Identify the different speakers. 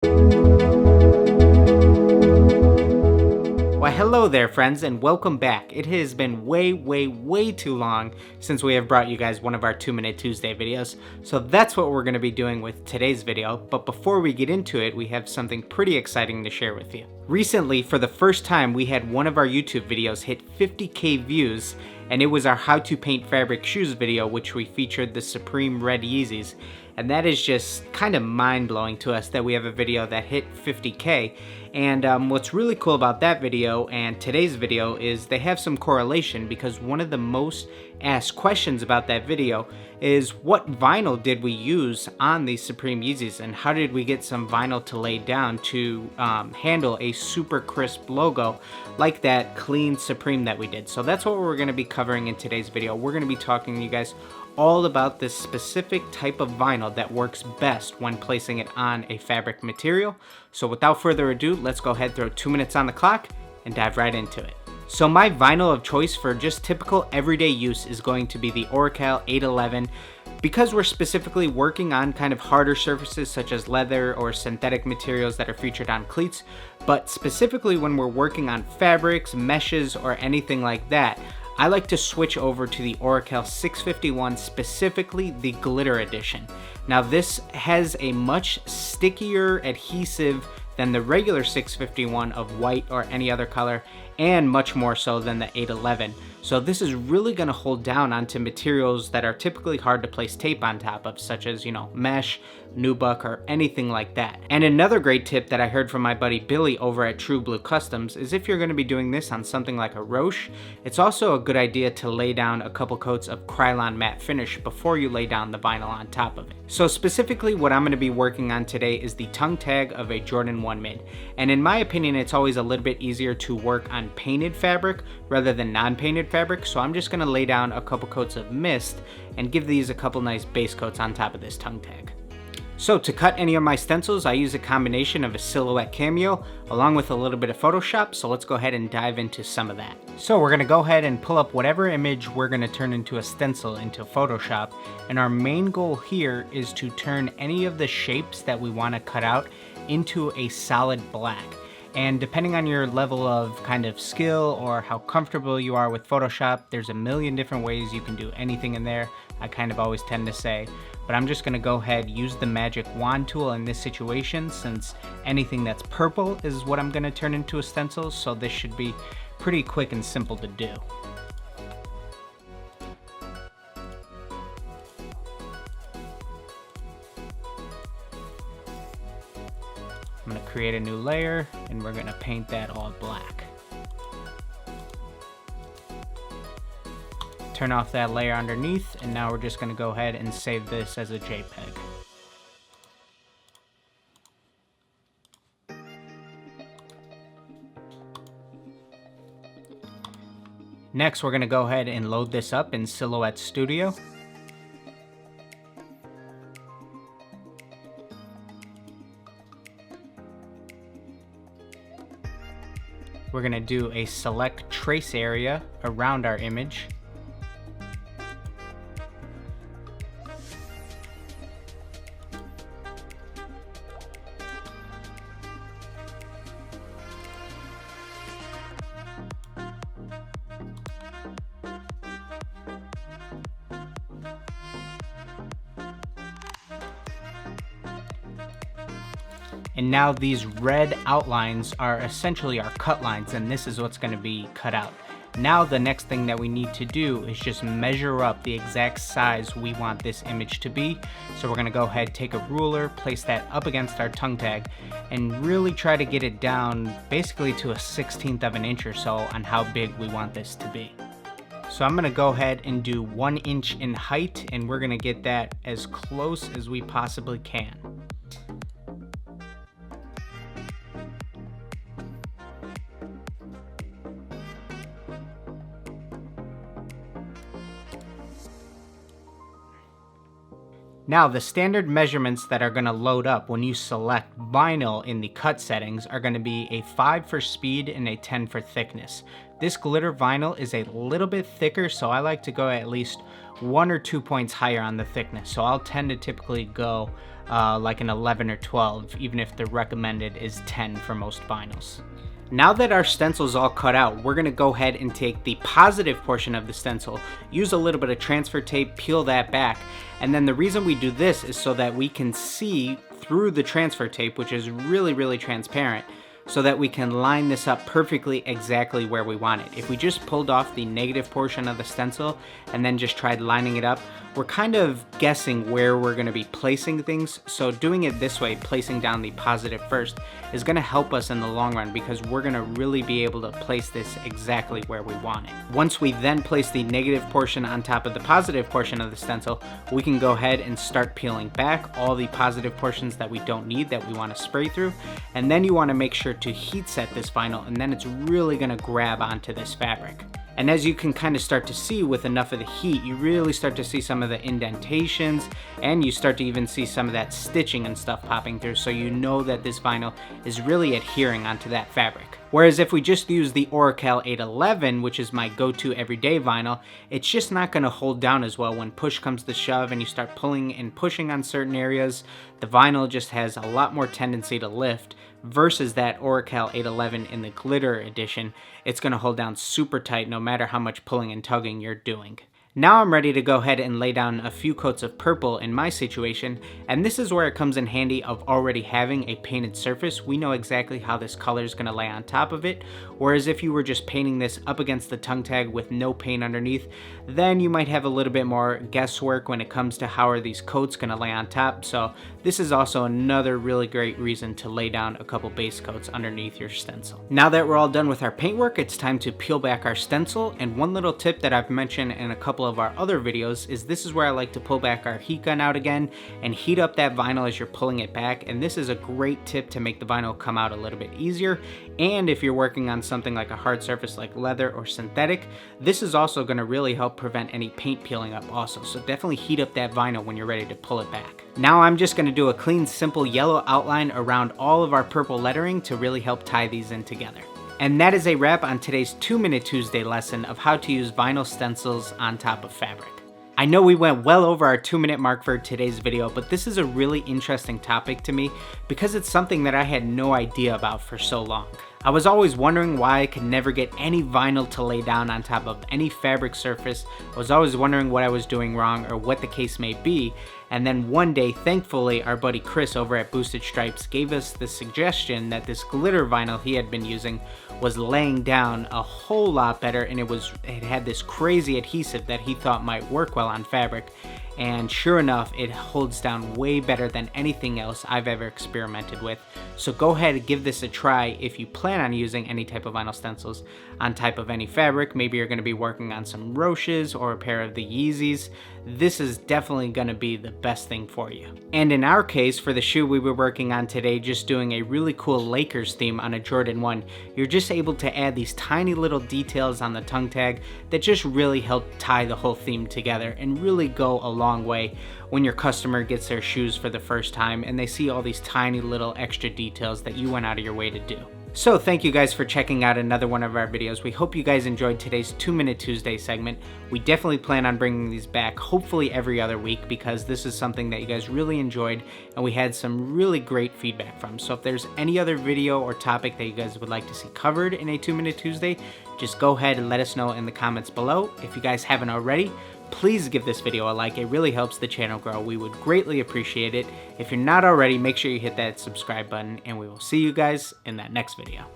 Speaker 1: Well, hello there friends and welcome back. It has been way too long since we have brought you guys one of our 2-Minute Tuesday videos, so that's what we're going to be doing with today's video. But before we get into it, we have something pretty exciting to share with you. Recently, for the first time, we had one of our YouTube videos hit 50k views, and it was our how to paint fabric shoes video, which we featured the Supreme Red Yeezys. And that is just kind of mind-blowing to us that we have a video that hit 50k. And what's really cool about that video and today's video is they have some correlation, because one of the most asked questions about that video is what vinyl did we use on these Supreme Yeezys, and how did we get some vinyl to lay down to handle a super crisp logo like that clean Supreme that we did. So that's what we're going to be covering in today's video. We're going to be talking to you guys all about this specific type of vinyl that works best when placing it on a fabric material. So without further ado, let's go ahead, throw 2 minutes on the clock and dive right into it. So my vinyl of choice for just typical everyday use is going to be the Oracal 811, because we're specifically working on kind of harder surfaces such as leather or synthetic materials that are featured on cleats. But specifically when we're working on fabrics, meshes, or anything like that, I like to switch over to the Oracal 651, specifically the glitter edition. Now this has a much stickier adhesive than the regular 651 of white or any other color, and much more so than the 811. So this is really going to hold down onto materials that are typically hard to place tape on top of, such as, mesh, nubuck, or anything like that. And another great tip that I heard from my buddy Billy over at True Blue Customs is if you're going to be doing this on something like a Roche, it's also a good idea to lay down a couple coats of Krylon matte finish before you lay down the vinyl on top of it. So specifically what I'm going to be working on today is the tongue tag of a Jordan 1 mid. And in my opinion, it's always a little bit easier to work on painted fabric rather than non-painted fabric. So I'm just going to lay down a couple coats of mist and give these a couple nice base coats on top of this tongue tag. So to cut any of my stencils, I use a combination of a silhouette cameo along with a little bit of Photoshop. So let's go ahead and dive into some of that. So we're going to go ahead and pull up whatever image we're going to turn into a stencil into Photoshop. And our main goal here is to turn any of the shapes that we want to cut out into a solid black. And depending on your level of kind of skill or how comfortable you are with Photoshop, there's a million different ways you can do anything in there. I kind of always tend to say, but I'm just gonna go ahead, use the magic wand tool in this situation, since anything that's purple is what I'm gonna turn into a stencil. So this should be pretty quick and simple to do. I'm going to create a new layer and we're going to paint that all black. Turn off that layer underneath, and now we're just going to go ahead and save this as a JPEG. Next, we're going to go ahead and load this up in Silhouette Studio. We're going to do a select trace area around our image. And now these red outlines are essentially our cut lines, and this is what's going to be cut out. Now the next thing that we need to do is just measure up the exact size we want this image to be. So we're going to go ahead, take a ruler, place that up against our tongue tag, and really try to get it down basically to a 1/16 of an inch or so on how big we want this to be. So I'm going to go ahead and do 1 inch in height, and we're going to get that as close as we possibly can. Now, the standard measurements that are going to load up when you select vinyl in the cut settings are going to be a 5 for speed and a 10 for thickness. This glitter vinyl is a little bit thicker, so I like to go at least 1 or 2 points higher on the thickness. So I'll tend to typically go like an 11 or 12, even if the recommended is 10 for most vinyls. Now that our stencil is all cut out, we're gonna go ahead and take the positive portion of the stencil, use a little bit of transfer tape, peel that back, and then the reason we do this is so that we can see through the transfer tape, which is really transparent, so that we can line this up perfectly exactly where we want it. If we just pulled off the negative portion of the stencil and then just tried lining it up, we're kind of guessing where we're gonna be placing things. So doing it this way, placing down the positive first, is gonna help us in the long run because we're gonna really be able to place this exactly where we want it. Once we then place the negative portion on top of the positive portion of the stencil, we can go ahead and start peeling back all the positive portions that we don't need, that we wanna spray through. And then you wanna make sure to heat set this vinyl, and then it's really gonna grab onto this fabric. And as you can kind of start to see with enough of the heat, you really start to see some of the indentations, and you start to even see some of that stitching and stuff popping through, so you know that this vinyl is really adhering onto that fabric. Whereas if we just use the Oracal 811, which is my go-to everyday vinyl, it's just not going to hold down as well when push comes to shove and you start pulling and pushing on certain areas. The vinyl just has a lot more tendency to lift versus that Oracal 811 in the glitter edition. It's going to hold down super tight no matter how much pulling and tugging you're doing. Now I'm ready to go ahead and lay down a few coats of purple in my situation, and this is where it comes in handy of already having a painted surface. We know exactly how this color is going to lay on top of it, whereas if you were just painting this up against the tongue tag with no paint underneath, then you might have a little bit more guesswork when it comes to how are these coats going to lay on top. So this is also another really great reason to lay down a couple base coats underneath your stencil. Now that we're all done with our paintwork, it's time to peel back our stencil, and one little tip that I've mentioned in a couple of our other videos is this is where I like to pull back our heat gun out again and heat up that vinyl as you're pulling it back, and this is a great tip to make the vinyl come out a little bit easier. And if you're working on something like a hard surface like leather or synthetic, this is also going to really help prevent any paint peeling up also, so definitely heat up that vinyl when you're ready to pull it back. Now I'm just going to do a clean simple yellow outline around all of our purple lettering to really help tie these in together. And that is a wrap on today's 2-Minute Tuesday lesson of how to use vinyl stencils on top of fabric. I know we went well over our 2-minute mark for today's video, but this is a really interesting topic to me because it's something that I had no idea about for so long. I was always wondering why I could never get any vinyl to lay down on top of any fabric surface. I was always wondering what I was doing wrong or what the case may be. And then one day, thankfully, our buddy Chris over at Boosted Stripes gave us the suggestion that this glitter vinyl he had been using was laying down a whole lot better, and it had this crazy adhesive that he thought might work well on fabric. And sure enough, it holds down way better than anything else I've ever experimented with. So go ahead and give this a try if you plan on using any type of vinyl stencils on type of any fabric. Maybe you're going to be working on some Roches or a pair of the Yeezys. This is definitely going to be the best thing for you. And in our case, for the shoe we were working on today, just doing a really cool Lakers theme on a Jordan 1, you're just able to add these tiny little details on the tongue tag that just really help tie the whole theme together and really go a long way when your customer gets their shoes for the first time and they see all these tiny little extra details that you went out of your way to do. So thank you guys for checking out another one of our videos. We hope you guys enjoyed today's 2-Minute Tuesday segment. We definitely plan on bringing these back hopefully every other week because this is something that you guys really enjoyed and we had some really great feedback from. So if there's any other video or topic that you guys would like to see covered in a 2-Minute Tuesday, just go ahead and let us know in the comments below. If you guys haven't already, please give this video a like. It really helps the channel grow. We would greatly appreciate it. If you're not already, make sure you hit that subscribe button, and we will see you guys in that next video.